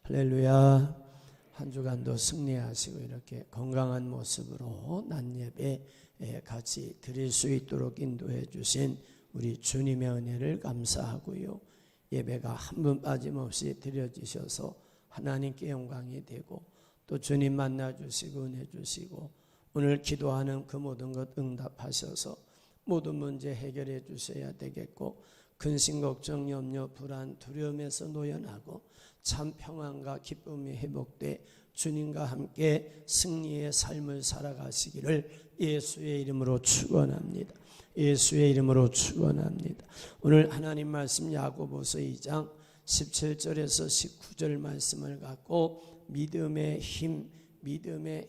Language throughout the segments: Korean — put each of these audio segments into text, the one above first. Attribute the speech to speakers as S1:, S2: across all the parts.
S1: 할렐루야. 한 주간도 승리하시고 이렇게 건강한 모습으로 낮 예배 같이 드릴 수 있도록 인도해 주신 우리 주님의 은혜를 감사하고요. 예배가 한 분 빠짐없이 드려지셔서 하나님께 영광이 되고 또 주님 만나주시고 은혜 주시고 오늘 기도하는 그 모든 것 응답하셔서 모든 문제 해결해 주셔야 되겠고 근심 걱정 염려 불안 두려움에서 노연하고 참 평안과 기쁨이 회복돼 주님과 함께 승리의 삶을 살아가시기를 예수의 이름으로 축원합니다. 예수의 이름으로 축원합니다. 오늘 하나님 말씀 야고보서 2장 17절에서 19절 말씀을 갖고 믿음의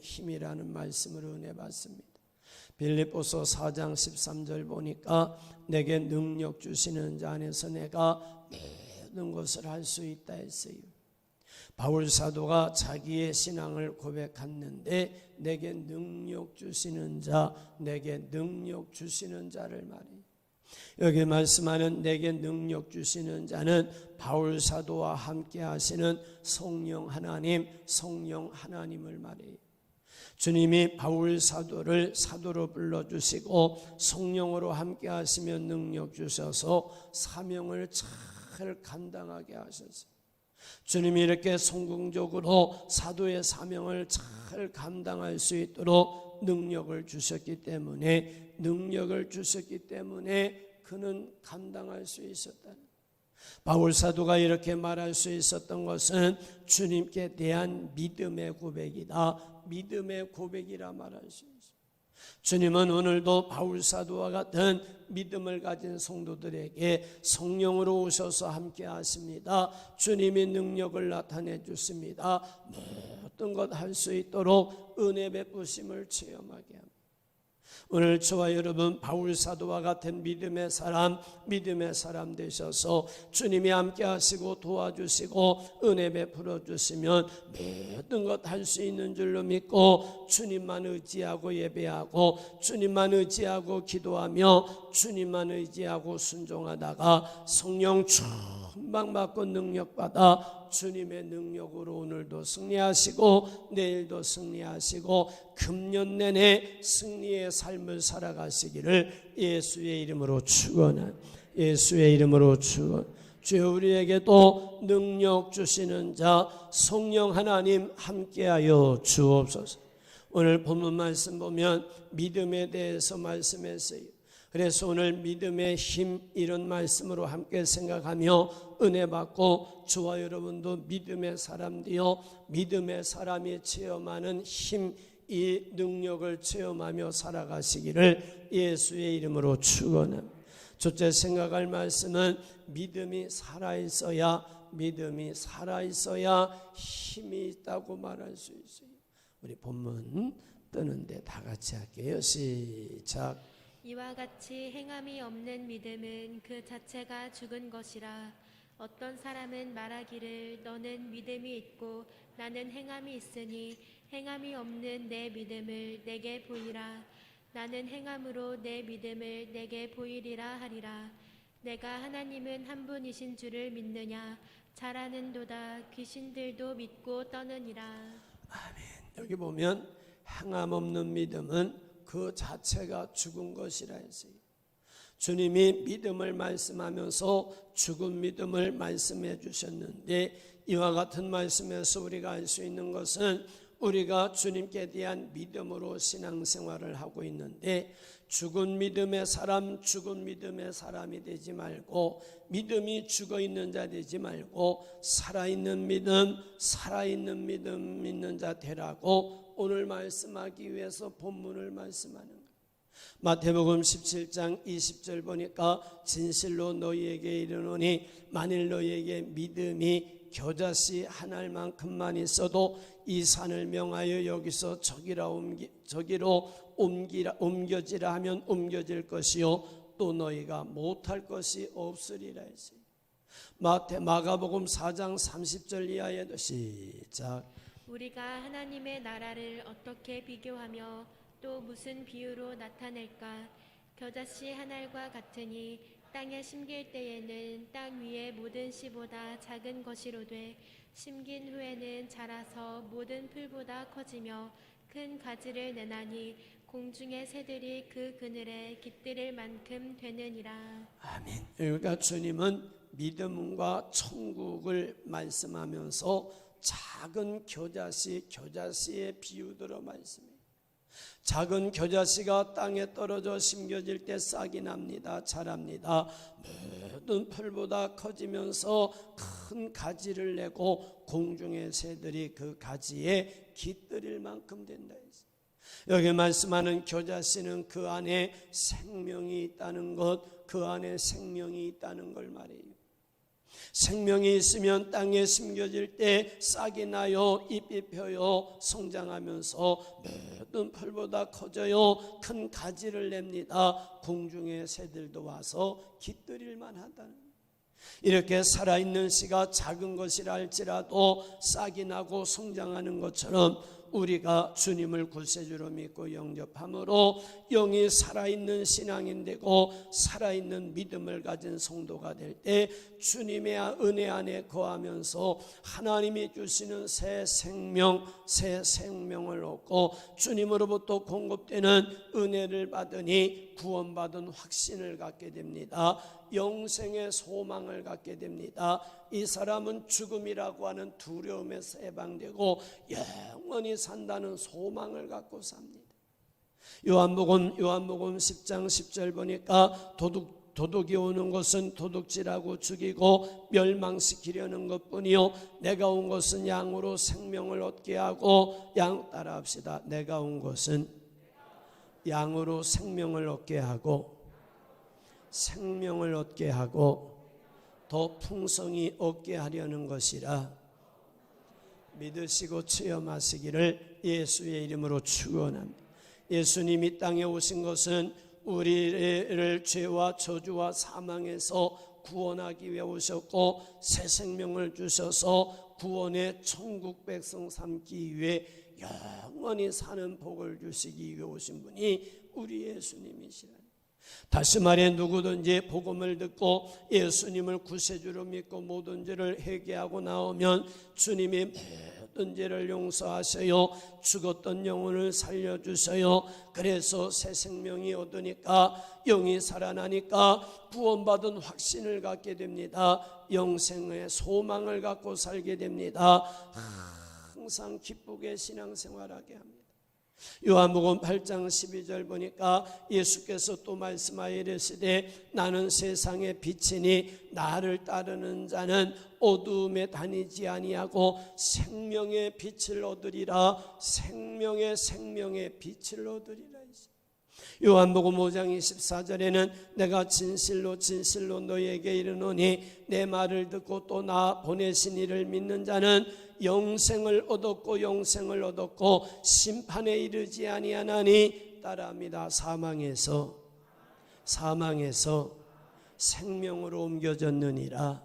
S1: 힘이라는 말씀을 은혜 받습니다. 빌립보서 4장 13절 보니까 내게 능력 주시는 자 안에서 내가 모든 것을 할 수 있다 했어요. 바울 사도가 자기의 신앙을 고백했는데 내게 능력 주시는 자, 내게 능력 주시는 자를 말해요. 여기 말씀하는 내게 능력 주시는 자는 바울 사도와 함께 하시는 성령 하나님을 말해요. 주님이 바울 사도를 사도로 불러주시고 성령으로 함께 하시면 능력 주셔서 사명을 잘 감당하게 하셨어요. 주님이 이렇게 성공적으로 사도의 사명을 잘 감당할 수 있도록 능력을 주셨기 때문에 그는 감당할 수 있었다. 바울 사도가 이렇게 말할 수 있었던 것은 주님께 대한 믿음의 고백이다. 믿음의 고백이라 말할 수 있어요. 주님은 오늘도 바울 사도와 같은 믿음을 가진 성도들에게 성령으로 오셔서 함께 하십니다. 주님이 능력을 나타내 주십니다. 모든 것 할 수 있도록 은혜 베푸심을 체험하게 합니다. 오늘 저와 여러분 바울 사도와 같은 믿음의 사람 되셔서 주님이 함께 하시고 도와주시고 은혜 베풀어 주시면 모든 것 할 수 있는 줄로 믿고 주님만 의지하고 예배하고 주님만 의지하고 기도하며 주님만 의지하고 순종하다가 성령 충만 받고 능력받아 주님의 능력으로 오늘도 승리하시고 내일도 승리하시고 금년 내내 승리의 삶을 살아가시기를 예수의 이름으로 축원합니다. 예수의 이름으로 축원. 주여 우리에게도 능력 주시는 자 성령 하나님 함께하여 주옵소서. 오늘 본문 말씀 보면 믿음에 대해서 말씀했어요. 그래서 오늘 믿음의 힘 이런 말씀으로 함께 생각하며 은혜 받고 저와 여러분도 믿음의 사람 되어 믿음의 사람이 체험하는 힘, 이 능력을 체험하며 살아가시기를 예수의 이름으로 축원합니다. 첫째 생각할 말씀은 믿음이 살아있어야 힘이 있다고 말할 수 있어요. 우리 본문 뜨는데 다 같이 할게요. 시작.
S2: 이와 같이 행함이 없는 믿음은 그 자체가 죽은 것이라. 어떤 사람은 말하기를 너는 믿음이 있고 나는 행함이 있으니 행함이 없는 내 믿음을 내게 보이라. 나는 행함으로 내 믿음을 내게 보이리라 하리라. 내가 하나님은 한 분이신 줄을 믿느냐? 잘 아는도다. 귀신들도 믿고 떠느니라.
S1: 아멘. 여기 보면 행함 없는 믿음은 그 자체가 죽은 것이라 했어요. 주님이 믿음을 말씀하면서 죽은 믿음을 말씀해 주셨는데 이와 같은 말씀에서 우리가 알 수 있는 것은 우리가 주님께 대한 믿음으로 신앙생활을 하고 있는데 죽은 믿음의 사람이 되지 말고 믿음이 죽어있는 자 되지 말고 살아있는 믿음 있는 자 되라고 오늘 말씀하기 위해서 본문을 말씀하는 거예요. 마태복음 17장 20절 보니까 진실로 너희에게 이르노니 만일 너희에게 믿음이 겨자씨 한 알만큼만 있어도 이 산을 명하여 여기서 저기로 옮겨지라 하면 옮겨질 것이요 또 너희가 못할 것이 없으리라 했어요. 마가복음 4장 30절 이하에도 시작.
S2: 우리가 하나님의 나라를 어떻게 비교하며 또 무슨 비유로 나타낼까? 겨자씨 한 알과 같으니 땅에 심길 때에는 땅 위에 하늘의 모든 씨보다 작은 것이로되 심긴 후에는 자라서 모든 풀보다 커지며 큰 가지를 내나니 공중의 새들이 그 그늘에 깃들일 만큼 되느니라.
S1: 아멘. 그러니까 주님은 믿음과 천국을 말씀하면서 작은 겨자씨의 비유들로 말씀해요. 작은 겨자씨가 땅에 떨어져 심겨질 때 싹이 납니다. 자랍니다. 모든 풀보다 커지면서 큰 가지를 내고 공중의 새들이 그 가지에 깃들일 만큼 된다. 여기 말씀하는 겨자씨는 그 안에 생명이 있다는 것, 그 안에 생명이 있다는 걸 말해요. 생명이 있으면 땅에 심겨질 때 싹이 나요, 잎이 펴요, 성장하면서 모든 풀보다 커져요, 큰 가지를 냅니다. 공중의 새들도 와서 깃들일 만하다는, 이렇게 살아있는 씨가 작은 것이라 할지라도 싹이 나고 성장하는 것처럼 우리가 주님을 구세주로 믿고 영접함으로 영이 살아있는 신앙인 되고 살아있는 믿음을 가진 성도가 될 때 주님의 은혜 안에 거하면서 하나님이 주시는 새 생명을 얻고 주님으로부터 공급되는 은혜를 받으니 구원받은 확신을 갖게 됩니다. 영생의 소망을 갖게 됩니다. 이 사람은 죽음이라고 하는 두려움에서 해방되고 영원히 산다는 소망을 갖고 삽니다. 요한복음 10장 10절 보니까 도둑이 오는 것은 도둑질하고 죽이고 멸망시키려는 것뿐이요 내가 온 것은 양으로 생명을 얻게 하고, 따라합시다. 내가 온 것은 양으로 생명을 얻게 하고 더 풍성히 얻게 하려는 것이라 믿으시고 체험하시기를 예수의 이름으로 축원합니다. 예수님이 땅에 오신 것은 우리를 죄와 저주와 사망에서 구원하기 위해 오셨고 새 생명을 주셔서 구원의 천국 백성 삼기 위해 영원히 사는 복을 주시기 위해 오신 분이 우리 예수님이시라. 다시 말해 누구든지 복음을 듣고 예수님을 구세주로 믿고 모든 죄를 회개하고 나오면 주님이 모든 죄를 용서하셔요. 죽었던 영혼을 살려주셔요. 그래서 새 생명이 얻으니까, 영이 살아나니까 구원받은 확신을 갖게 됩니다. 영생의 소망을 갖고 살게 됩니다. 항상 기쁘게 신앙생활하게 합니다. 요한복음 8장 12절 보니까 예수께서 또 말씀하여 이르시되 나는 세상의 빛이니 나를 따르는 자는 어두움에 다니지 아니하고 생명의 빛을 얻으리라. 생명의 빛을 얻으리라. 요한복음 5장 24절에는 내가 진실로 너희에게 이르노니 내 말을 듣고 또 나 보내신 이를 믿는 자는 영생을 얻었고 심판에 이르지 아니하나니, 따라합니다. 사망에서 생명으로 옮겨졌느니라.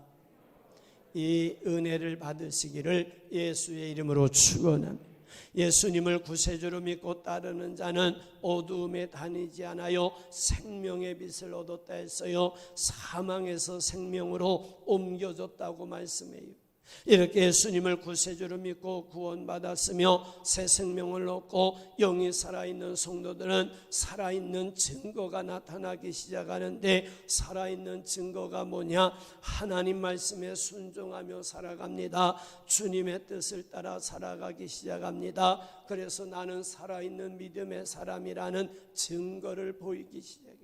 S1: 이 은혜를 받으시기를 예수의 이름으로 축원합니다. 예수님을 구세주로 믿고 따르는 자는 어두움에 다니지 않아요. 생명의 빛을 얻었다 했어요. 사망에서 생명으로 옮겨졌다고 말씀해요. 이렇게 예수님을 구세주로 믿고 구원받았으며 새 생명을 얻고 영이 살아있는 성도들은 살아있는 증거가 나타나기 시작하는데, 살아있는 증거가 뭐냐? 하나님 말씀에 순종하며 살아갑니다. 주님의 뜻을 따라 살아가기 시작합니다. 그래서 나는 살아있는 믿음의 사람이라는 증거를 보이기 시작해요.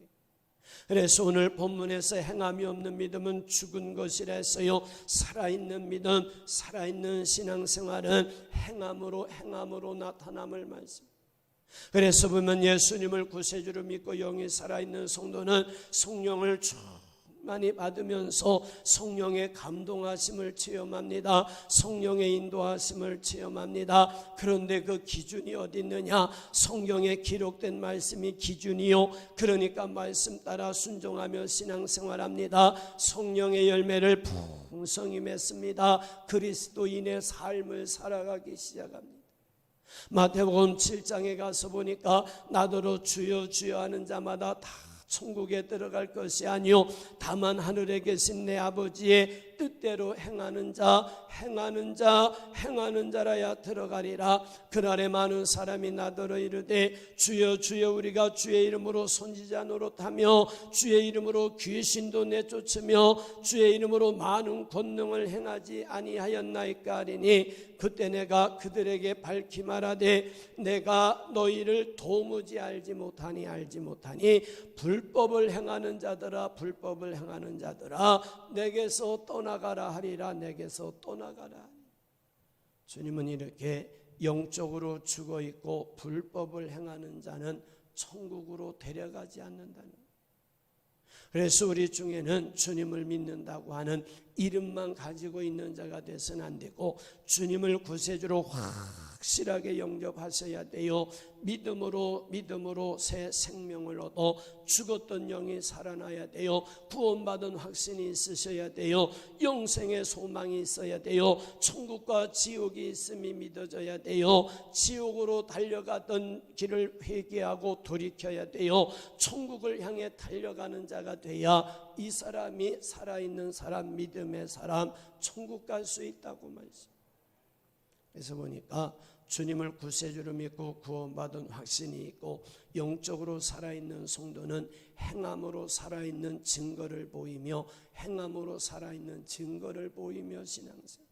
S1: 그래서 오늘 본문에서 행함이 없는 믿음은 죽은 것이라 했어요. 살아있는 믿음, 살아있는 신앙생활은 행함으로 나타남을 말씀. 그래서 보면 예수님을 구세주로 믿고 영이 살아있는 성도는 성령을 많이 받으면서 성령의 감동하심을 체험합니다. 성령의 인도하심을 체험합니다. 그런데 그 기준이 어디 있느냐? 성경에 기록된 말씀이 기준이요. 그러니까 말씀 따라 순종하며 신앙생활합니다. 성령의 열매를 풍성히 맺습니다. 그리스도인의 삶을 살아가기 시작합니다. 마태복음 7장에 가서 보니까 나더러 주여 주여 하는 자마다 다 천국에 들어갈 것이 아니요 다만 하늘에 계신 내 아버지의 뜻대로 행하는 자 행하는 자라야 들어가리라. 그날에 많은 사람이 나더러 이르되 주여 주여 우리가 주의 이름으로 선지자 노릇하며 주의 이름으로 귀신도 내쫓으며 주의 이름으로 많은 권능을 행하지 아니하였나이까 하리니 그때 내가 그들에게 밝히 말하되 내가 너희를 도무지 알지 못하니 불법을 행하는 자들아 내게서 떠나가라 하리라. 내게서 떠나가라. 주님은 이렇게 영적으로 죽어 있고 불법을 행하는 자는 천국으로 데려가지 않는다는 거예요. 그래서 우리 중에는 주님을 믿는다고 하는 이름만 가지고 있는 자가 돼서는 안 되고 주님을 구세주로 확실하게 영접하셔야 돼요. 믿음으로 새 생명을 얻어 죽었던 영이 살아나야 돼요. 구원받은 확신이 있으셔야 돼요. 영생의 소망이 있어야 돼요. 천국과 지옥이 있음이 믿어져야 돼요. 지옥으로 달려가던 길을 회개하고 돌이켜야 돼요. 천국을 향해 달려가는 자가 돼야 이 사람이 살아있는 사람, 믿음의 사람, 천국 갈 수 있다고 말씀. 그래서 보니까 주님을 구세주로 믿고 구원받은 확신이 있고 영적으로 살아있는 성도는 행함으로 살아있는 증거를 보이며 신앙생.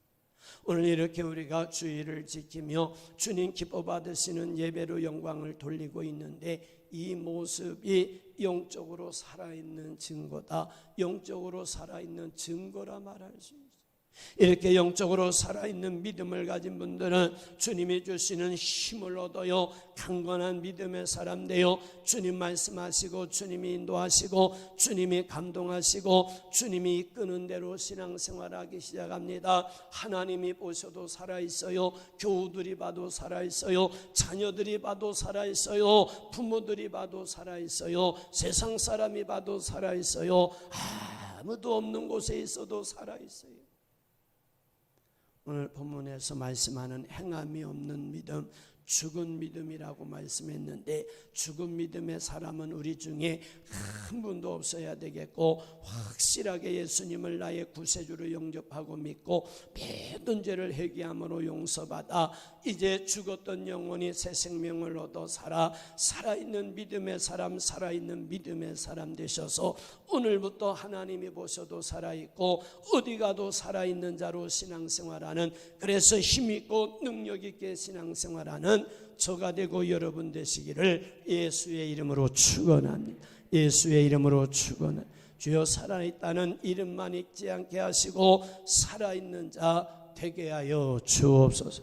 S1: 오늘 이렇게 우리가 주의를 지키며 주님 기뻐 받으시는 예배로 영광을 돌리고 있는데 이 모습이 영적으로 살아있는 증거다. 영적으로 살아있는 증거라 말할 수 있어요. 이렇게 영적으로 살아있는 믿음을 가진 분들은 주님이 주시는 힘을 얻어요. 강건한 믿음의 사람 되어 주님 말씀하시고 주님이 인도하시고 주님이 감동하시고 주님이 이끄는 대로 신앙생활하기 시작합니다. 하나님이 보셔도 살아있어요. 교우들이 봐도 살아있어요. 자녀들이 봐도 살아있어요. 부모들이 봐도 살아있어요. 세상 사람이 봐도 살아있어요. 아무도 없는 곳에 있어도 살아있어요. 오늘 본문에서 말씀하는 행함이 없는 믿음, 죽은 믿음이라고 말씀했는데 죽은 믿음의 사람은 우리 중에 한 분도 없어야 되겠고 확실하게 예수님을 나의 구세주로 영접하고 믿고 모든 죄를 회개함으로 용서받아 이제 죽었던 영혼이 새 생명을 얻어 살아있는 믿음의 사람 되셔서 오늘부터 하나님이 보셔도 살아있고 어디 가도 살아있는 자로 신앙생활하는, 그래서 힘있고 능력있게 신앙생활하는 저가 되고 여러분 되시기를 예수의 이름으로 축원합니다. 예수의 이름으로 축원합니다. 주여 살아있다는 이름만 잊지 않게 하시고 살아있는 자 되게 하여 주옵소서.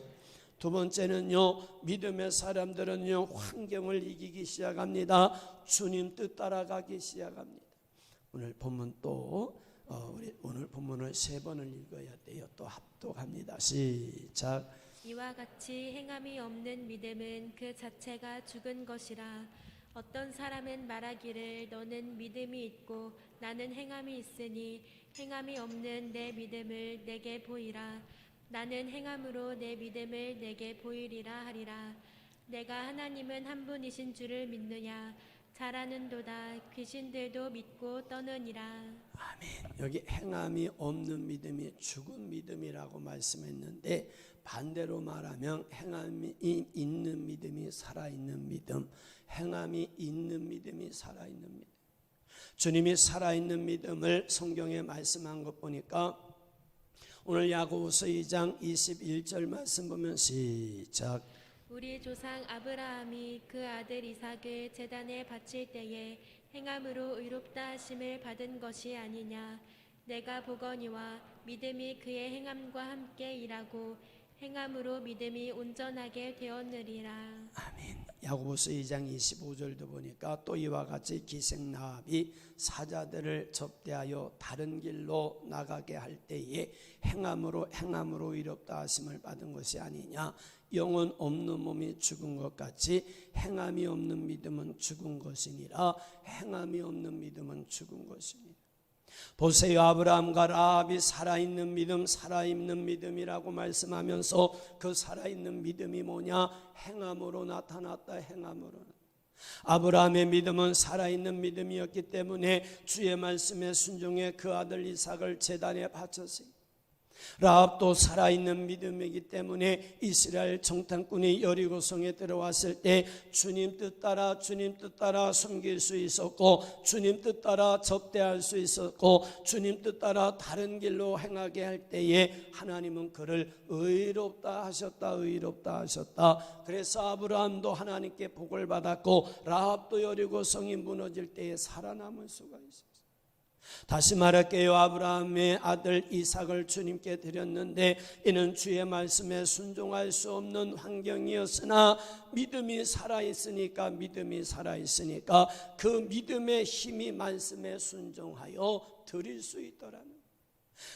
S1: 두 번째는요, 믿음의 사람들은요 환경을 이기기 시작합니다. 주님 뜻 따라가기 시작합니다. 오늘 본문 우리 오늘 본문을 3번을 읽어야 돼요. 또 합독합니다. 시작.
S2: 이와 같이 행함이 없는 믿음은 그 자체가 죽은 것이라. 어떤 사람은 말하기를 너는 믿음이 있고 나는 행함이 있으니 행함이 없는 내 믿음을 내게 보이라. 나는 행함으로 내 믿음을 내게 보이리라 하리라. 내가 하나님은 한 분이신 줄을 믿느냐? 잘하는도다. 귀신들도 믿고 떠느니라.
S1: 아멘. 여기 행함이 없는 믿음이 죽은 믿음이라고 말씀했는데 반대로 말하면 행함이 있는 믿음이 살아있는 믿음, 행함이 있는 믿음이 살아있는 믿음. 주님이 살아있는 믿음을 성경에 말씀한 것 보니까 오늘 야고보서 2장 21절 말씀 보면 시작.
S2: 우리 조상 아브라함이 그 아들 이삭을 제단에 바칠 때에 행함으로 의롭다 하심을 받은 것이 아니냐. 내가 보거니와 믿음이 그의 행함과 함께 일하고 행함으로 믿음이 온전하게 되었느리라. 아멘.
S1: 야고보서 2장 25절도 보니까 또 이와 같이 기생나합이 사자들을 접대하여 다른 길로 나가게 할 때에 행함으로 의롭다 하심을 받은 것이 아니냐. 영혼 없는 몸이 죽은 것 같이 행함이 없는 믿음은 죽은 것이니라. 행함이 없는 믿음은 죽은 것이니라. 보세요. 아브라함과 라합이 살아있는 믿음이라고 말씀하면서 그 살아있는 믿음이 뭐냐? 행함으로 나타났다. 행함으로. 아브라함의 믿음은 살아있는 믿음이었기 때문에 주의 말씀에 순종해 그 아들 이삭을 제단에 바쳤어요. 라합도 살아있는 믿음이기 때문에 이스라엘 정탐꾼이 여리고성에 들어왔을 때 주님 뜻 따라 숨길 수 있었고, 주님 뜻 따라 접대할 수 있었고, 주님 뜻 따라 다른 길로 행하게 할 때에 하나님은 그를 의롭다 하셨다. 그래서 아브라함도 하나님께 복을 받았고, 라합도 여리고성이 무너질 때에 살아남을 수가 있었어요. 다시 말할게요. 아브라함의 아들 이삭을 주님께 드렸는데 이는 주의 말씀에 순종할 수 없는 환경이었으나 믿음이 살아있으니까 그 믿음의 힘이 말씀에 순종하여 드릴 수 있더라는.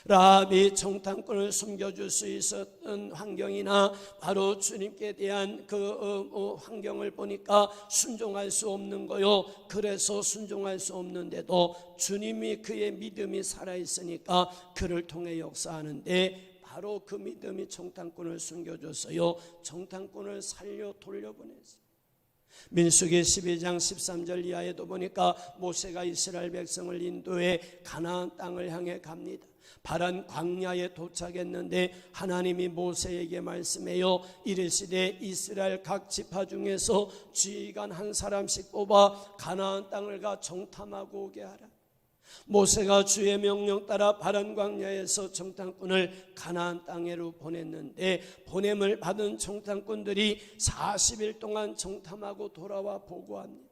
S1: 라합이 정탐꾼을 숨겨줄 수 있었던 환경이나 바로 주님께 대한 그 환경을 보니까 순종할 수 없는 거요. 그래서 순종할 수 없는데도 주님이 그의 믿음이 살아있으니까 그를 통해 역사하는데 바로 그 믿음이 정탐꾼을 숨겨줬어요. 정탐꾼을 살려 돌려보냈어요. 민수기 12장 13절 이하에도 보니까 모세가 이스라엘 백성을 인도해 가나안 땅을 향해 갑니다. 파란 광야에 도착했는데 하나님이 모세에게 말씀해요. 이르시되 이스라엘 각 지파 중에서 지휘관 한 사람씩 뽑아 가나안 땅을 가 정탐하고 오게 하라. 모세가 주의 명령 따라 파란 광야에서 정탐꾼을 가나안 땅으로 보냈는데 보냄을 받은 정탐꾼들이 40일 동안 정탐하고 돌아와 보고합니다.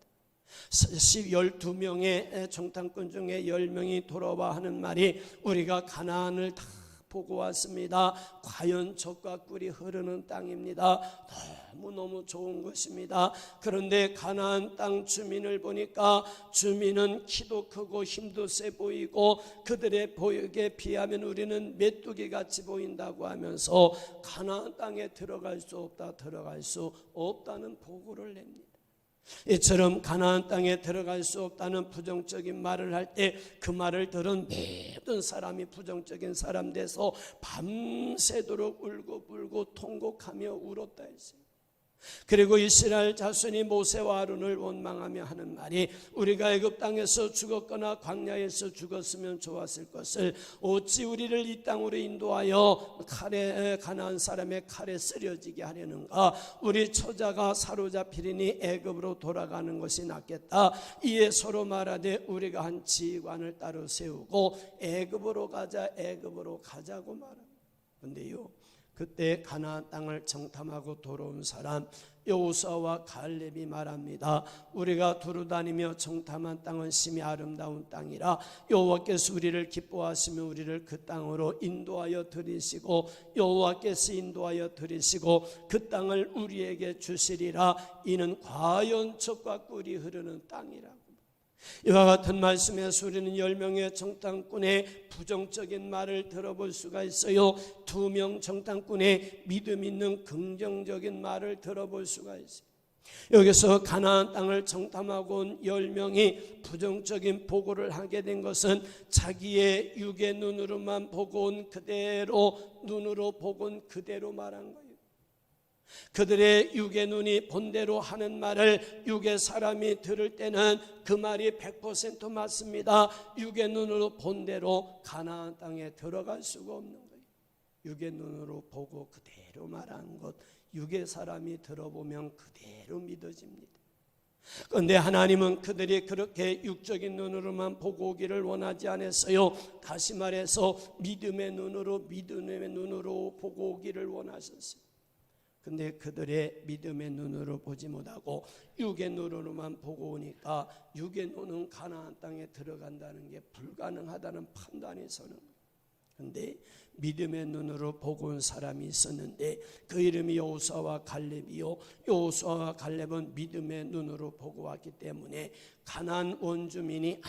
S1: 12명의 정탐꾼 중에 10명이 돌아와 하는 말이 우리가 가나안을 다 보고 왔습니다. 과연 젖과 꿀이 흐르는 땅입니다. 너무너무 좋은 것입니다. 그런데 가나안 땅 주민을 보니까 주민은 키도 크고 힘도 세 보이고 그들의 보역에 비하면 우리는 메뚜기 같이 보인다고 하면서 가나안 땅에 들어갈 수 없다는 보고를 냅니다. 이처럼 가나안 땅에 들어갈 수 없다는 부정적인 말을 할 때 그 말을 들은 모든 사람이 부정적인 사람 돼서 밤새도록 울고 통곡하며 울었다 했어요. 그리고 이스라엘 자손이 모세와 아론을 원망하며 하는 말이 우리가 애굽 땅에서 죽었거나 광야에서 죽었으면 좋았을 것을 어찌 우리를 이 땅으로 인도하여 가나안 사람의 칼에 쓰려지게 하려는가. 우리 처자가 사로잡히리니 애굽으로 돌아가는 것이 낫겠다. 이에 서로 말하되 우리가 한 지휘관을 따로 세우고 애굽으로 가자고 말합니다. 그런데요, 그때 가나안 땅을 정탐하고 돌아온 사람 여호수아와 갈렙이 말합니다. 우리가 두루다니며 정탐한 땅은 심히 아름다운 땅이라 여호와께서 우리를 기뻐하시며 우리를 그 땅으로 인도하여 들이시고 여호와께서 인도하여 들이시고 그 땅을 우리에게 주시리라. 이는 과연 젖과 꿀이 흐르는 땅이라. 이와 같은 말씀에서 우리는 10명의 정탐꾼의 부정적인 말을 들어볼 수가 있어요. 2명 정탐꾼의 믿음 있는 긍정적인 말을 들어볼 수가 있어요. 여기서 가나안 땅을 정탐하고 온 10명이 부정적인 보고를 하게 된 것은 자기의 육의 눈으로만 보고 온 그대로 말한 거예요. 그들의 육의 눈이 본대로 하는 말을 육의 사람이 들을 때는 그 말이 100% 맞습니다. 육의 눈으로 본대로 가나안 땅에 들어갈 수가 없는 거예요. 육의 눈으로 보고 그대로 말한 것, 육의 사람이 들어보면 그대로 믿어집니다. 그런데 하나님은 그들이 그렇게 육적인 눈으로만 보고 오기를 원하지 않았어요. 다시 말해서 믿음의 눈으로 보고 오기를 원하셨어요. 근데 그들의 믿음의 눈으로 보지 못하고 육의 눈으로만 보고 오니까 육의 눈은 가나안 땅에 들어간다는 게 불가능하다는 판단이 서는 거예요. 그런데 믿음의 눈으로 보고 온 사람이 있었는데 그 이름이 여호수아와 갈렙이요. 여호수아와 갈렙은 믿음의 눈으로 보고 왔기 때문에 가나안 원주민이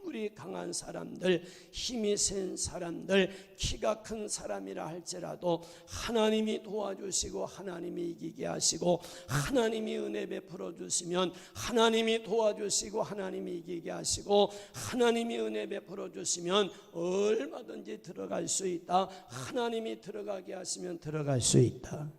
S1: 아무리 강한 사람들, 힘이 센 사람들, 키가 큰 사람이라 할지라도 하나님이 도와주시고 하나님이 이기게 하시고 하나님이 은혜 베풀어 주시면 하나님이 도와주시고 하나님이 이기게 하시고 하나님이 은혜 베풀어 주시면 얼마든지 들어갈 수 있다. 하나님이 들어가게 하시면 들어갈 수 있다.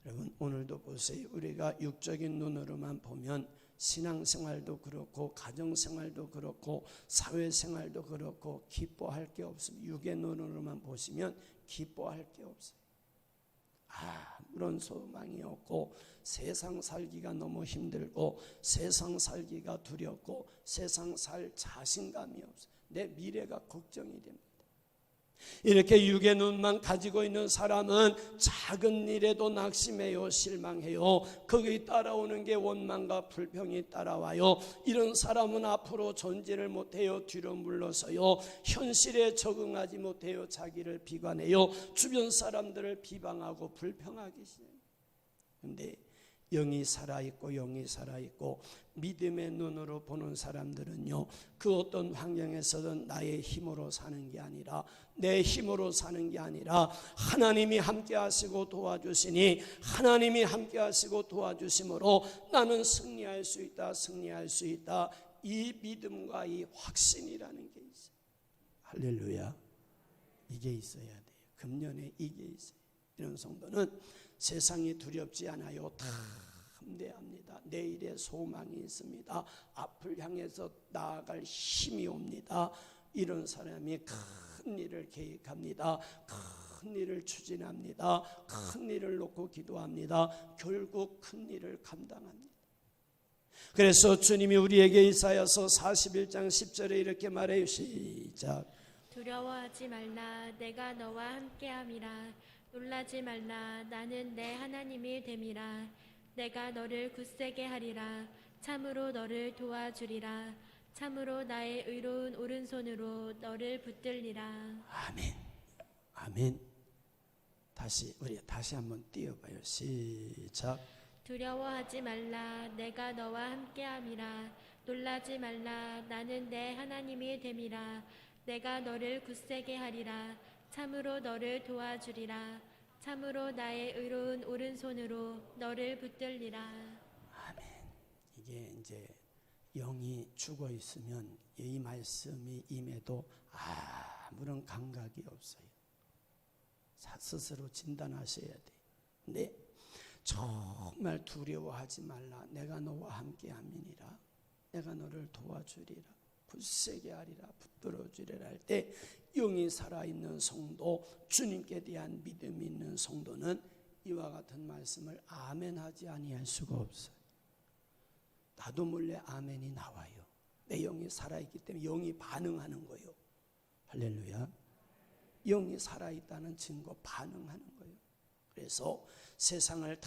S1: 여러분 오늘도 보세요. 우리가 육적인 눈으로만 보면 신앙생활도 그렇고 가정생활도 그렇고 사회생활도 그렇고 기뻐할 게 없습니다. 육의 눈으로만 보시면 기뻐할 게 없어요. 아무런 소망이 없고 세상 살기가 너무 힘들고 세상 살기가 두렵고 세상 살 자신감이 없어요. 내 미래가 걱정이 됩니다. 이렇게 육의 눈만 가지고 있는 사람은 작은 일에도 낙심해요, 실망해요. 거기에 따라오는 게 원망과 불평이 따라와요. 이런 사람은 앞으로 존재를 못해요, 뒤로 물러서요. 현실에 적응하지 못해요, 자기를 비관해요. 주변 사람들을 비방하고 불평하기 시작해요. 그런데 영이 살아있고 영이 살아있고 믿음의 눈으로 보는 사람들은요, 그 어떤 환경에서든 나의 힘으로 사는 게 아니라 내 힘으로 사는 게 아니라 하나님이 함께 하시고 도와주시니 하나님이 함께 하시고 도와주심으로 나는 승리할 수 있다, 승리할 수 있다. 이 믿음과 이 확신이라는 게 있어요. 할렐루야. 이게 있어야 돼요. 금년에 이게 있어요. 이런 성도는 세상이 두렵지 않아요. 담대합니다. 내일의 소망이 있습니다. 앞을 향해서 나아갈 힘이 옵니다. 이런 사람이 큰 일을 계획합니다. 큰 일을 추진합니다. 큰 일을 놓고 기도합니다. 결국 큰 일을 감당합니다. 그래서 주님이 우리에게 이사야서 41장 10절에 이렇게 말해요. 시작.
S2: 두려워하지 말라. 내가 너와 함께함이라. 놀라지 말라. 나는 내 하나님이 됨이라. 내가 너를 굳세게 하리라. 참으로 너를 도와주리라. 참으로 나의 의로운 오른손으로 너를 붙들리라.
S1: 아멘. 아멘. 우리 다시 한번 띄워봐요. 시작.
S2: 두려워하지 말라. 내가 너와 함께함이라. 놀라지 말라. 나는 내 하나님이 됨이라. 내가 너를 굳세게 하리라. 참으로 너를 도와주리라. 참으로 나의 의로운 오른손으로 너를 붙들리라.
S1: 아멘. 이게 이제 영이 죽어 있으면 이 말씀이 임해도 아무런 감각이 없어요. 스스로 진단하셔야 돼요. 근데 정말 두려워하지 말라. 내가 너와 함께함이니라. 내가 너를 도와주리라. 굳세게 하리라. 붙들어주리라 할 때 영이 살아있는 성도, 주님께 대한 믿음이 있는 성도는 이와 같은 말씀을 아멘하지 아니할 수가 없어요. 나도 몰래 아멘이 나와요. 내 영이 살아있기 때문에 영이 반응하는 거예요. 할렐루야. 영이 살아있다는 증거, 반응하는 거예요. 그래서 세상을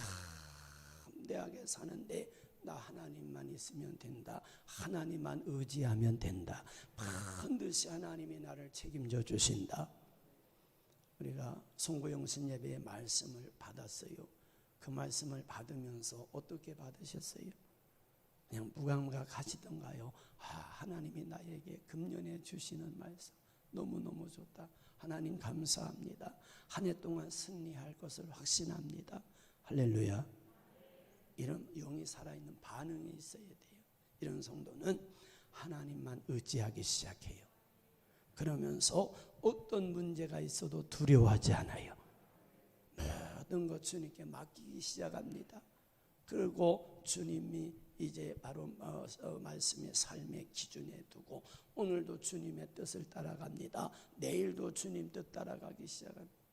S1: 담대하게 사는데 나 하나님만 있으면 된다. 하나님만 의지하면 된다. 반드시 하나님이 나를 책임져 주신다. 우리가 송구영신 예배의 말씀을 받았어요. 그 말씀을 받으면서 어떻게 받으셨어요? 그냥 무감각하시던가요? 하나님이 나에게 금년에 주시는 말씀 너무너무 좋다. 하나님 감사합니다. 한 해 동안 승리할 것을 확신합니다. 할렐루야. 이런 영이 살아있는 반응이 있어야 돼요. 이런 성도는 하나님만 의지하기 시작해요. 그러면서 어떤 문제가 있어도 두려워하지 않아요. 모든 것 주님께 맡기기 시작합니다. 그리고 주님이 이제 바로 말씀의 삶의 기준에 두고 오늘도 주님의 뜻을 따라갑니다. 내일도 주님 뜻 따라가기 시작합니다.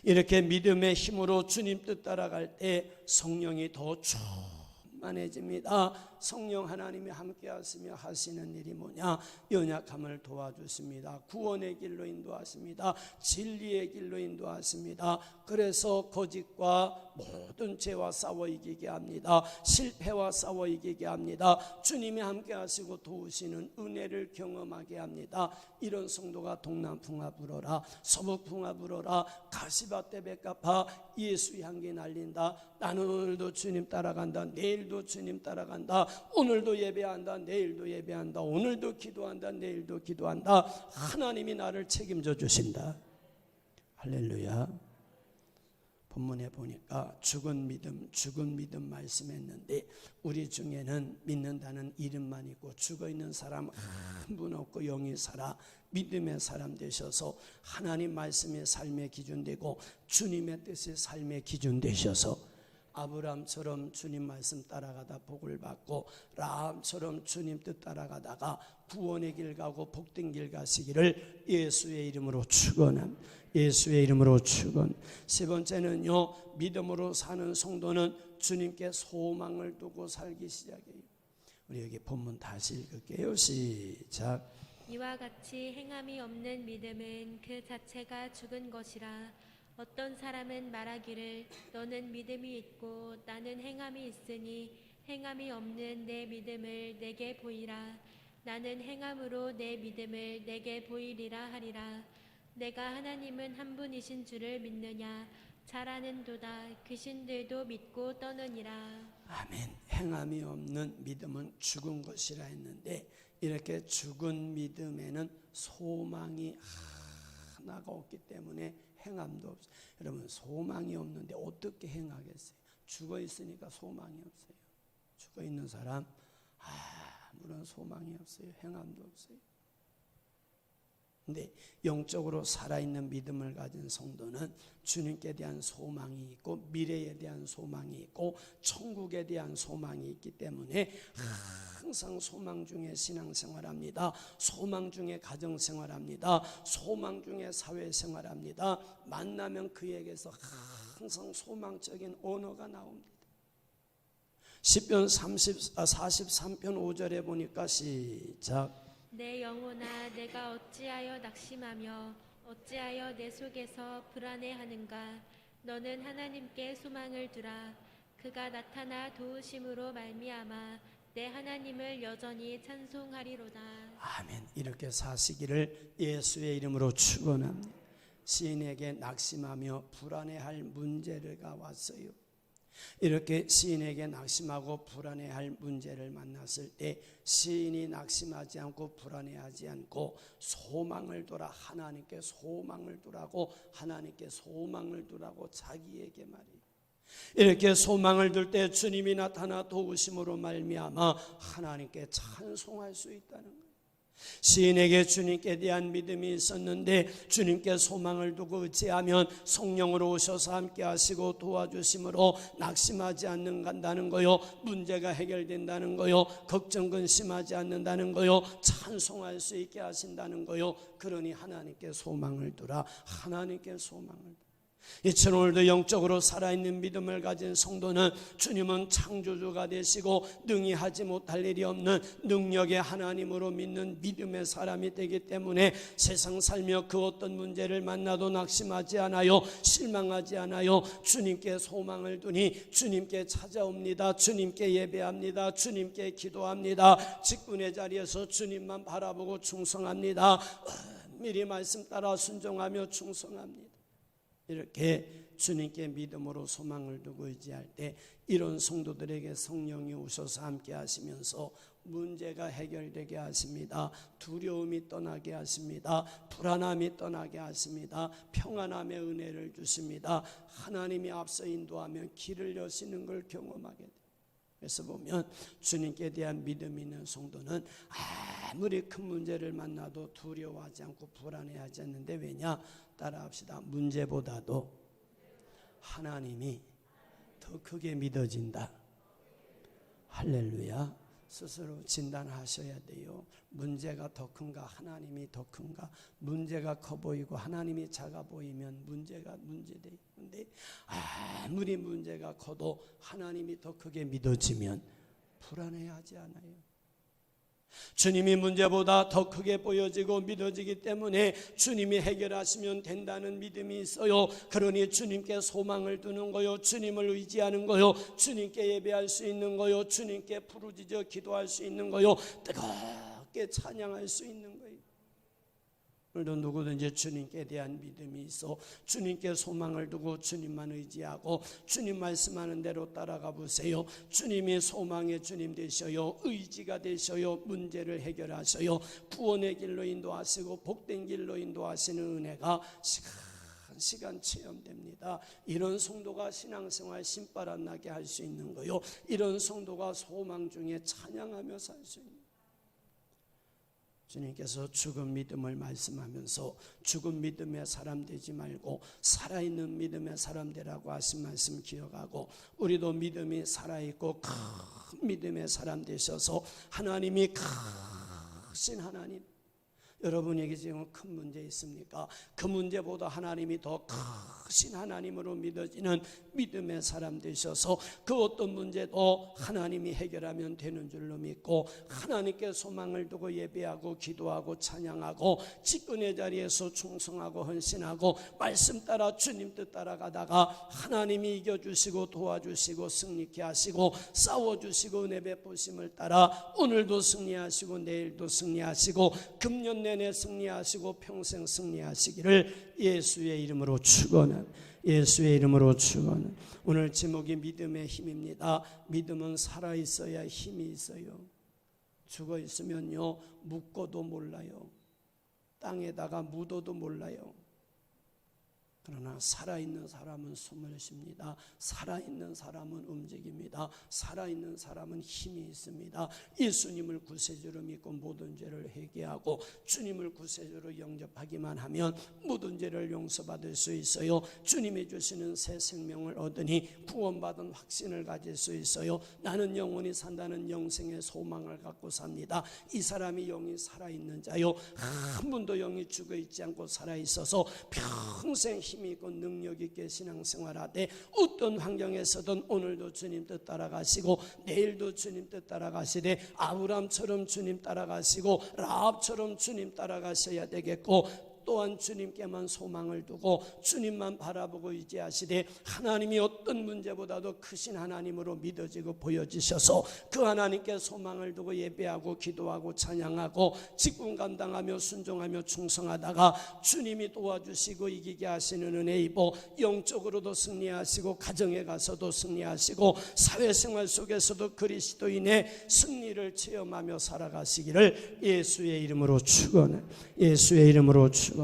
S1: 이렇게 믿음의 힘으로 주님 뜻 따라갈 때 성령이 더 충만해집니다. 성령 하나님이 함께 하시며 하시는 일이 뭐냐? 연약함을 도와주십니다. 구원의 길로 인도하십니다. 진리의 길로 인도하십니다. 그래서 거짓과 모든 죄와 싸워 이기게 합니다. 실패와 싸워 이기게 합니다. 주님이 함께 하시고 도우시는 은혜를 경험하게 합니다. 이런 성도가 동남풍아 불어라, 서북풍아 불어라, 가시밭대 백합화, 예수 향기 날린다. 나는 오늘도 주님 따라간다. 내일도 주님 따라간다. 오늘도 예배한다. 내일도 예배한다. 오늘도 기도한다. 내일도 기도한다. 하나님이 나를 책임져 주신다. 할렐루야. 본문에 보니까 죽은 믿음 말씀했는데 우리 중에는 믿는다는 이름만 있고 죽어있는 사람 한 분 없고 영이 살아 믿음의 사람 되셔서 하나님 말씀의 삶의 기준 되고 주님의 뜻의 삶의 기준 되셔서 아브라함처럼 주님 말씀 따라가다 복을 받고 라합처럼 주님 뜻 따라가다가 구원의 길 가고 복된 길 가시기를 예수의 이름으로 축원합니다. 예수의 이름으로 축원. 세 번째는요, 믿음으로 사는 성도는 주님께 소망을 두고 살기 시작해요. 우리 여기 본문 다시 읽을게요. 시작.
S2: 이와 같이 행함이 없는 믿음은 그 자체가 죽은 것이라. 어떤 사람은 말하기를 너는 믿음이 있고 나는 행함이 있으니 행함이 없는 내 믿음을 내게 보이라. 나는 행함으로 내 믿음을 내게 보이리라 하리라. 내가 하나님은 한 분이신 줄을 믿느냐? 잘 아는도다. 귀신들도 믿고 떠느니라.
S1: 아멘. 행함이 없는 믿음은 죽은 것이라 했는데, 이렇게 죽은 믿음에는 소망이 하나가 없기 때문에 행함도 없어요. 여러분, 소망이 없는데 어떻게 행하겠어요? 죽어 있으니까 소망이 없어요. 죽어 있는 사람 아무런 소망이 없어요. 행함도 없어요. 근데 영적으로 살아있는 믿음을 가진 성도는 주님께 대한 소망이 있고 미래에 대한 소망이 있고 천국에 대한 소망이 있기 때문에 항상 소망 중에 신앙생활합니다. 소망 중에 가정생활합니다. 소망 중에 사회생활합니다. 만나면 그에게서 항상 소망적인 언어가 나옵니다. 시편 43편 5절에 보니까 시작.
S2: 내 영혼아, 내가 어찌하여 낙심하며 어찌하여 내 속에서 불안해하는가? 너는 하나님께 소망을 두라. 그가 나타나 도우심으로 말미암아 내 하나님을 여전히 찬송하리로다.
S1: 아멘. 이렇게 사시기를 예수의 이름으로 축원합니다. 시인에게 낙심하며 불안해할 문제가 왔어요. 이렇게 시인에게 낙심하고 불안해할 문제를 만났을 때 시인이 낙심하지 않고 불안해하지 않고 소망을 두라, 하나님께 소망을 두라고, 하나님께 소망을 두라고 자기에게 말해요. 이렇게 소망을 둘 때 주님이 나타나 도우심으로 말미암아 하나님께 찬송할 수 있다는 거예요. 시인에게 주님께 대한 믿음이 있었는데 주님께 소망을 두고 의지하면 성령으로 오셔서 함께 하시고 도와주심으로 낙심하지 않는다는 거요, 문제가 해결된다는 거요, 걱정 근심하지 않는다는 거요, 찬송할 수 있게 하신다는 거요. 그러니 하나님께 소망을 두라, 하나님께 소망을 두라. 이처럼 오늘도 영적으로 살아있는 믿음을 가진 성도는 주님은 창조주가 되시고 능히 하지 못할 일이 없는 능력의 하나님으로 믿는 믿음의 사람이 되기 때문에 세상 살며 그 어떤 문제를 만나도 낙심하지 않아요. 실망하지 않아요. 주님께 소망을 두니 주님께 찾아옵니다. 주님께 예배합니다. 주님께 기도합니다. 직분의 자리에서 주님만 바라보고 충성합니다. 미리 말씀 따라 순종하며 충성합니다. 이렇게 주님께 믿음으로 소망을 두고 의지할 때 이런 성도들에게 성령이 오셔서 함께 하시면서 문제가 해결되게 하십니다. 두려움이 떠나게 하십니다. 불안함이 떠나게 하십니다. 평안함의 은혜를 주십니다. 하나님이 앞서 인도하면 길을 여시는 걸 경험하게 돼요. 그래서 보면 주님께 대한 믿음이 있는 성도는 아무리 큰 문제를 만나도 두려워하지 않고 불안해하지 않는데, 왜냐? 따라합시다. 문제보다도 하나님이 더 크게 믿어진다. 할렐루야. 스스로 진단하셔야 돼요. 문제가 더 큰가, 하나님이 더 큰가? 문제가 커 보이고 하나님이 작아 보이면 문제가 문제돼요. 근데 아무리 문제가 커도 하나님이 더 크게 믿어지면 불안해하지 않아요. 주님이 문제보다 더 크게 보여지고 믿어지기 때문에 주님이 해결하시면 된다는 믿음이 있어요. 그러니 주님께 소망을 두는 거요, 주님을 의지하는 거요, 주님께 예배할 수 있는 거요, 주님께 부르짖어 기도할 수 있는 거요, 뜨겁게 찬양할 수 있는 거예요. 오늘도 누구든지 주님께 대한 믿음이 있어 주님께 소망을 두고 주님만 의지하고 주님 말씀하는 대로 따라가 보세요. 주님이 소망의 주님 되셔요. 의지가 되셔요. 문제를 해결하셔요. 구원의 길로 인도하시고 복된 길로 인도하시는 은혜가 시간 체험됩니다. 이런 성도가 신앙생활 신바람 나게 할 수 있는 거요, 이런 성도가 소망 중에 찬양하며 살 수 있는 거예요. 주님께서 죽은 믿음을 말씀하면서 죽은 믿음의 사람 되지 말고 살아있는 믿음의 사람 되라고 하신 말씀 기억하고, 우리도 믿음이 살아있고 큰 믿음의 사람 되셔서 하나님이 크신 하나님, 여러분에게 지금 큰 문제 있습니까? 그 문제보다 하나님이 더 크신 하나님으로 믿어지는 믿음의 사람 되셔서 그 어떤 문제도 하나님이 해결하면 되는 줄로 믿고 하나님께 소망을 두고 예배하고 기도하고 찬양하고 직분의 자리에서 충성하고 헌신하고 말씀 따라 주님 뜻 따라가다가 하나님이 이겨주시고 도와주시고 승리케 하시고 싸워주시고 은혜 베푸심을 따라 오늘도 승리하시고 내일도 승리하시고 금년 내내 승리하시고 평생 승리하시기를 예수의 이름으로 축원합니다. 예수의 이름으로 축원합니다. 오늘 제목이 믿음의 힘입니다. 믿음은 살아있어야 힘이 있어요. 죽어 있으면요 묻고도 몰라요. 땅에다가 묻어도 몰라요. 그러나 살아있는 사람은 숨을 쉽니다. 살아있는 사람은 움직입니다. 살아있는 사람은 힘이 있습니다. 예수님을 구세주로 믿고 모든 죄를 회개하고 주님을 구세주로 영접하기만 하면 모든 죄를 용서받을 수 있어요. 주님이 주시는 새 생명을 얻으니 구원받은 확신을 가질 수 있어요. 나는 영원히 산다는 영생의 소망을 갖고 삽니다. 이 사람이 영이 살아있는 자요, 한 분도 영이 죽어 있지 않고 살아있어서 평생 힘이 있고 능력 있게 신앙생활하되 어떤 환경에서든 오늘도 주님 뜻 따라가시고 내일도 주님 뜻 따라가시되 아브람처럼 주님 따라가시고 라합처럼 주님 따라가셔야 되겠고, 또한 주님께만 소망을 두고 주님만 바라보고 의지하시되 하나님이 어떤 문제보다도 크신 하나님으로 믿어지고 보여지셔서 그 하나님께 소망을 두고 예배하고 기도하고 찬양하고 직분 감당하며 순종하며 충성하다가 주님이 도와주시고 이기게 하시는 은혜 입어 영적으로도 승리하시고 가정에 가서도 승리하시고 사회생활 속에서도 그리스도인의 승리를 체험하며 살아가시기를 예수의 이름으로 축원해. 예수의 이름으로 축원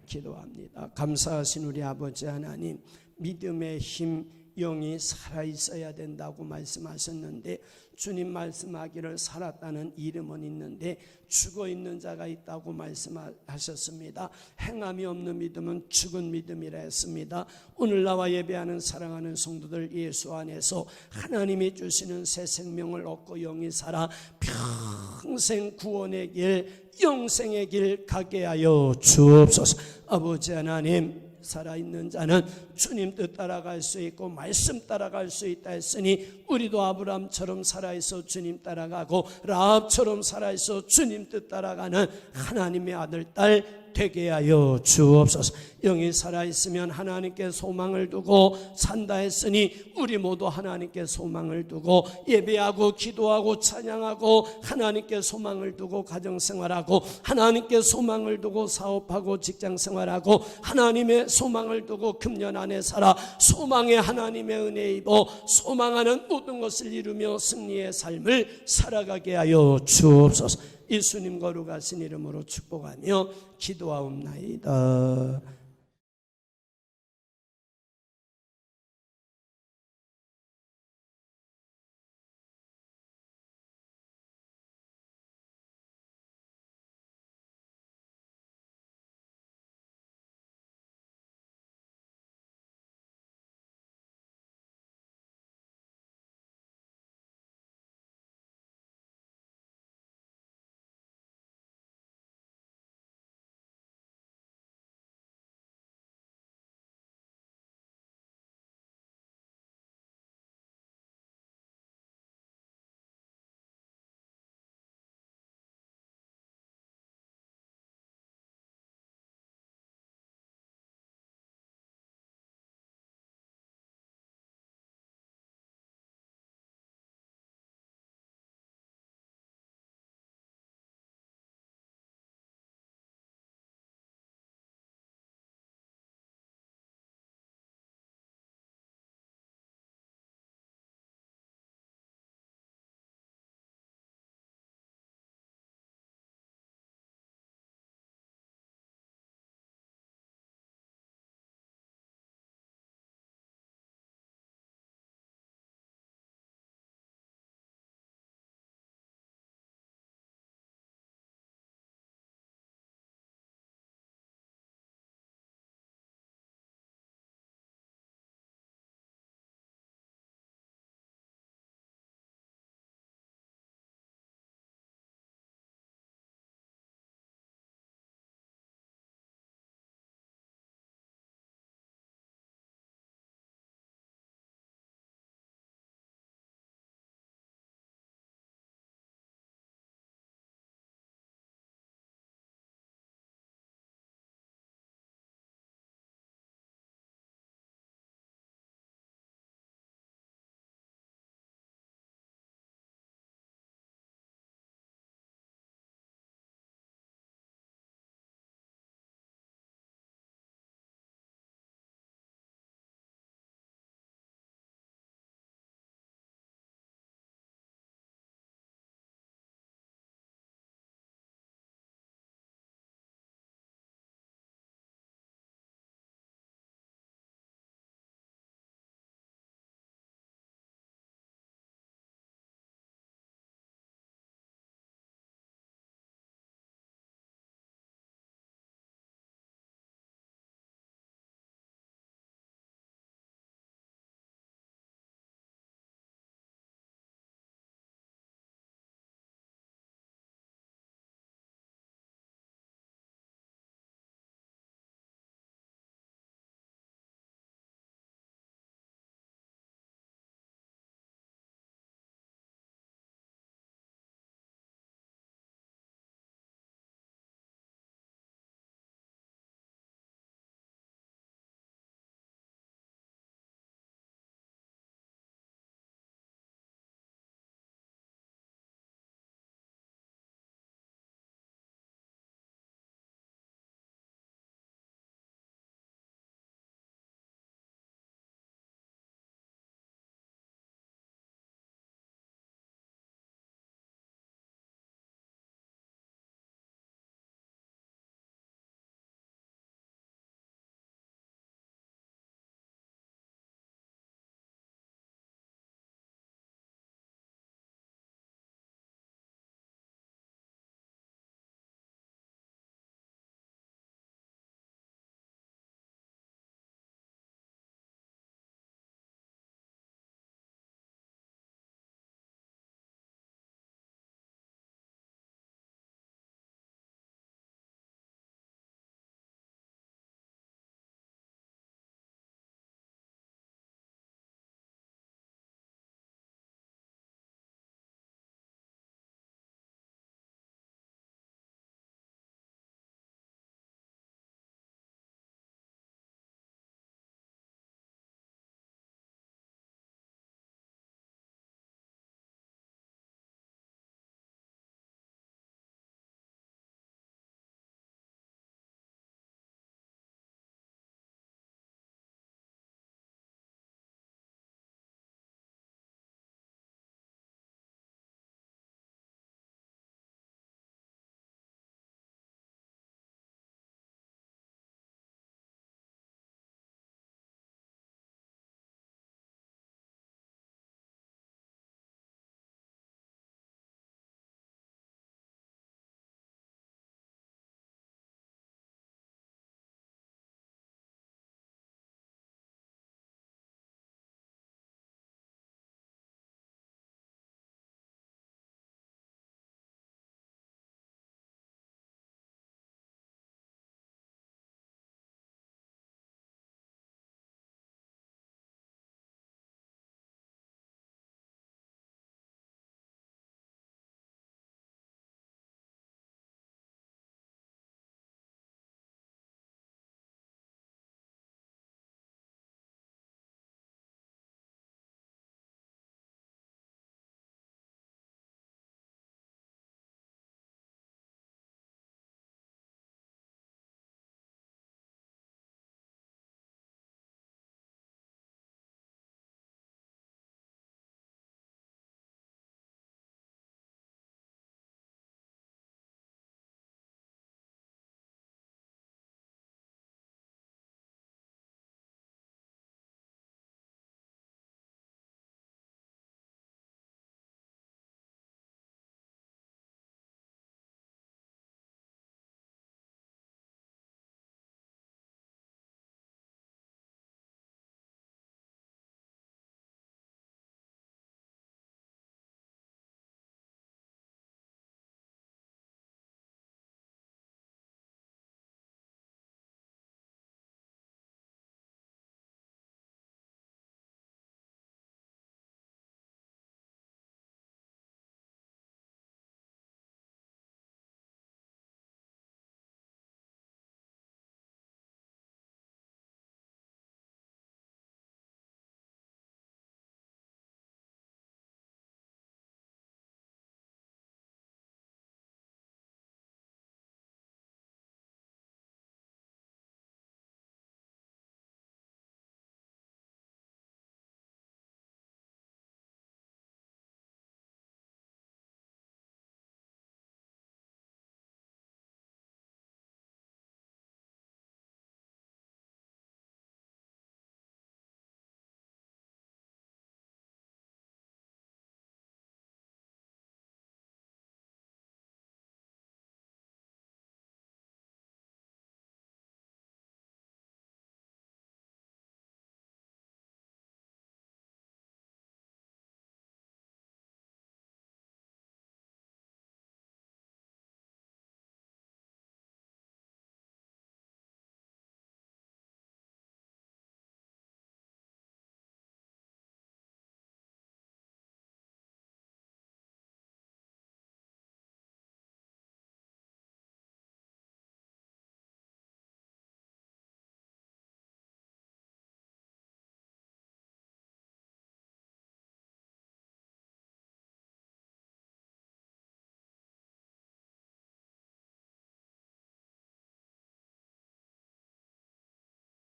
S1: 기도합니다. 감사하신 우리 아버지 하나님, 믿음의 힘 영이 살아있어야 된다고 말씀하셨는데 주님 말씀하기를 살았다는 이름은 있는데 죽어있는 자가 있다고 말씀하셨습니다. 행함이 없는 믿음은 죽은 믿음이라 했습니다. 오늘 나와 예배하는 사랑하는 성도들 예수 안에서 하나님이 주시는 새 생명을 얻고 영이 살아 평생 구원의 길 영생의 길 가게 하여 주옵소서. 아버지 하나님, 살아있는 자는 주님 뜻 따라갈 수 있고 말씀 따라갈 수 있다 했으니 우리도 아브람처럼 살아있어 주님 따라가고 라합처럼 살아있어 주님 뜻 따라가는 하나님의 아들 딸 되게 하여 주옵소서. 영이 살아있으면 하나님께 소망을 두고 산다 했으니 우리 모두 하나님께 소망을 두고 예배하고 기도하고 찬양하고 하나님께 소망을 두고 가정생활하고 하나님께 소망을 두고 사업하고 직장생활하고 하나님의 소망을 두고 금년 안에 살아 소망의 하나님의 은혜 입어 소망하는 모든 것을 이루며 승리의 삶을 살아가게 하여 주옵소서. 예수님 거룩하신 이름으로 축복하며 기도하옵나이다.